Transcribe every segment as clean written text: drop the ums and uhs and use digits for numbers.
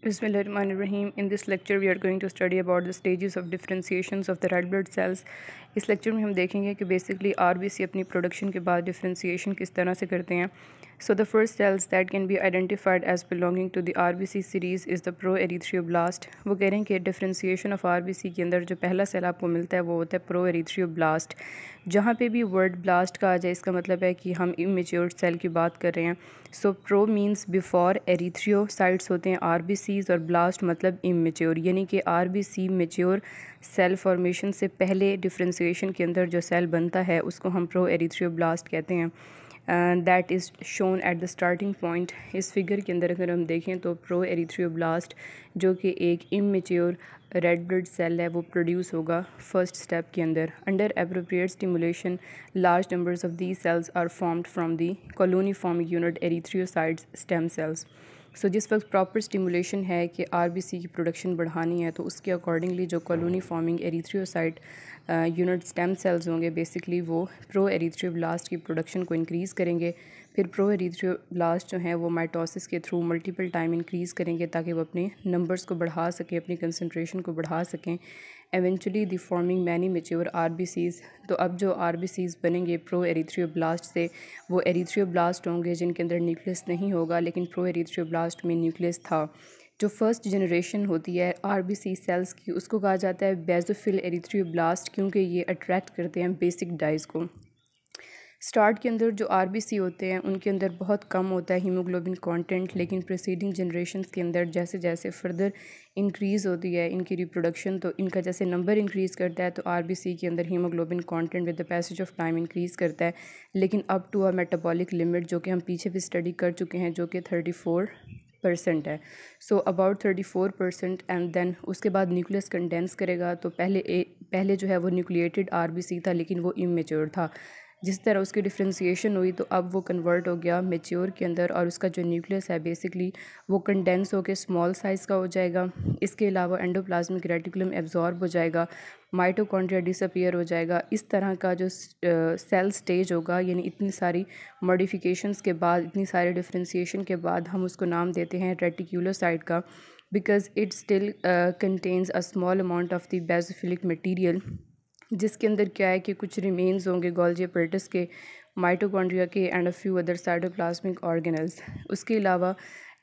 Bismillahirrahmanirrahim. In this lecture we are going to study about the stages of differentiations of the red blood cells. इस lecture में हम देखेंगे कि basically RBC अपनी production के बाद डिफरेंशिएशन किस तरह से करते हैं. So the first cells that can be identified as belonging to the RBC series is the pro-erythroblast. वो कह रहे हैं कि डिफरेंशिएशन ऑफ आरबीसी के अंदर जो पहला सेल आपको मिलता है वो होता है pro-erythroblast. जहाँ पे भी वर्ड ब्लास्ट का आ जाए इसका मतलब है कि हम इमेच्योर सेल की बात कर रहे हैं. सो प्रो मींस बिफोर, एरिथ्रियोसाइट्स होते हैं आरबीसीज और ब्लास्ट मतलब इमेच्योर, यानी कि आरबीसी मेच्योर सेल फॉर्मेशन से पहले डिफरेंशिएशन के अंदर जो सेल बनता है उसको हम प्रो एरिथ्रियोब्लास्ट कहते हैं. That is shown at the starting point. इस फिगर के अंदर अगर हम देखें तो प्रो एरिथ्रियोब्लास्ट जो कि एक इमेच्योर रेड ब्लड सेल है वो प्रोड्यूस होगा फर्स्ट स्टेप के अंदर. Under appropriate stimulation large numbers of these cells are formed from the colony forming unit erythrocytes stem cells. So जिस वक्त प्रॉपर स्टिमुलेशन है कि आरबीसी की प्रोडक्शन बढ़ानी है तो उसके अकॉर्डिंगली जो colony forming erythrocyte unit stem cells होंगे बेसिकली वो प्रो एरिथ्रियोब्लास्ट की प्रोडक्शन को इंक्रीज़ करेंगे. फिर प्रो एरिथ्रियोब्लास्ट जो हैं वो माइटोसिस के थ्रू मल्टीपल टाइम इंक्रीज़ करेंगे ताकि वो अपने नंबर्स को बढ़ा सकें, अपनी कंसनट्रेशन को बढ़ा सकें. एवेंचुअली दी फॉर्मिंग मैनी मेच्योर आरबीसीज़. तो अब जो आरबीसीज़ बनेंगे प्रो एरिथ्रियोब्लास्ट से वो एरिथ्रियोब्लास्ट होंगे जिनके अंदर न्यूक्लियस नहीं होगा, लेकिन प्रो एरिथ्रियोब्लास्ट में न्यूक्लियस था. जो फर्स्ट जनरेशन होती है आरबीसी सेल्स की उसको कहा जाता है बेसोफिल एरिथ्रियोब्लास्ट, क्योंकि ये अट्रैक्ट करते हैं बेसिक डाइज को. स्टार्ट के अंदर जो आरबीसी होते हैं उनके अंदर बहुत कम होता है हीमोग्लोबिन कंटेंट, लेकिन प्रीसीडिंग जनरेशंस के अंदर जैसे जैसे फर्दर इंक्रीज़ होती है इनकी रिप्रोडक्शन तो इनका जैसे नंबर इंक्रीज़ करता है तो आरबीसी के अंदर haemoglobin content with the passage of time increase करता है, लेकिन up to a metabolic limit जो कि हम पीछे भी स्टडी कर चुके हैं जो कि 34% है. सो अबाउट 34% एंड देन उसके बाद न्यूक्लियस कंडेंस करेगा. तो पहले जो है वो न्यूक्लिएटेड आरबीसी था लेकिन वो इमेच्योर था. जिस तरह उसकी डिफ्रेंशिएशन हुई तो अब वो कन्वर्ट हो गया मेच्योर के अंदर और उसका जो न्यूक्लियस है बेसिकली वो कंडेंस होकर स्मॉल साइज़ का हो जाएगा. इसके अलावा एंडोप्लाज्मिक रेटिकुलम एब्जॉर्ब हो जाएगा, माइटोकॉन्ड्रिया डिसअपीयर हो जाएगा. इस तरह का जो सेल स्टेज होगा यानी इतनी सारी मॉडिफिकेशंस के बाद, इतनी सारे डिफ्रेंशिएशन के बाद हम उसको नाम देते हैं रेटिक्यूलोसाइट का, because it still contains a small amount of the basophilic material, जिसके अंदर क्या है कि कुछ रिमेन्स होंगे गोल्जी एपरेटस के, माइटोकॉन्ड्रिया के and a few other cytoplasmic organelles. उसके अलावा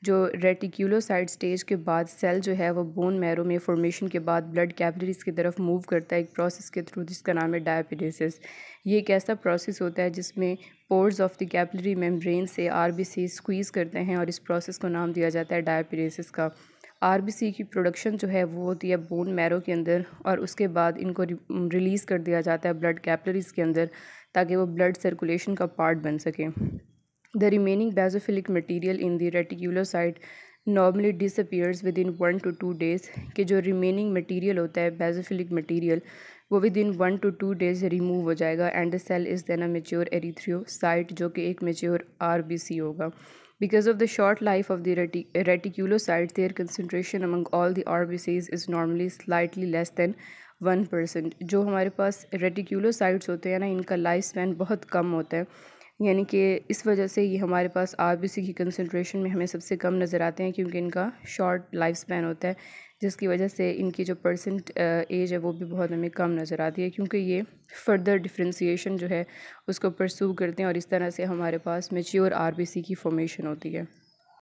जो रेटिक्यूलोसाइट स्टेज के बाद सेल जो है वो बोन मैरो में फॉर्मेशन के बाद ब्लड कैपिलरीज की तरफ मूव करता है एक प्रोसेस के थ्रू जिसका नाम है डायपिडेसिस. ये एक ऐसा प्रोसेस होता है जिसमें pores of the capillary membrane से आरबीसी स्क्वीज़ करते हैं और इस प्रोसेस को नाम दिया जाता है डायपिडेसिस का. आरबीसी की प्रोडक्शन जो है वो होती है बोन मैरो के अंदर और उसके बाद इनको रिलीज़ कर दिया जाता है ब्लड कैपिलरीज के अंदर ताकि वो ब्लड सर्कुलेशन का पार्ट बन सके. The remaining basophilic material in the reticulocyte normally disappears within 1 to 2 days. कि जो रिमेनिंग मटीरियल होता है बेसोफिलिक मटीरियल वो within 1 to 2 days remove हो जाएगा and the cell is then a mature erythrocyte जो कि एक मेच्योर आरबीसी होगा. Because of the short life of the reticulocytes, their concentration among all the RBCs is normally slightly less than 1%. जो हमारे पास रेटिक्यूलोसाइट्स होते हैं ना इनका लाइफ स्पैन बहुत कम होता है, यानी कि इस वजह से ये हमारे पास आरबीसी की कंसंट्रेशन में हमें सबसे कम नज़र आते हैं क्योंकि इनका शॉर्ट लाइफ स्पैन होता है, जिसकी वजह से इनकी जो परसेंट एज है वो भी बहुत हमें कम नज़र आती है क्योंकि ये फर्दर डिफ्रेंशिएशन जो है उसको परस्यू करते हैं और इस तरह से हमारे पास मेच्योर आरबीसी की फॉर्मेशन होती है.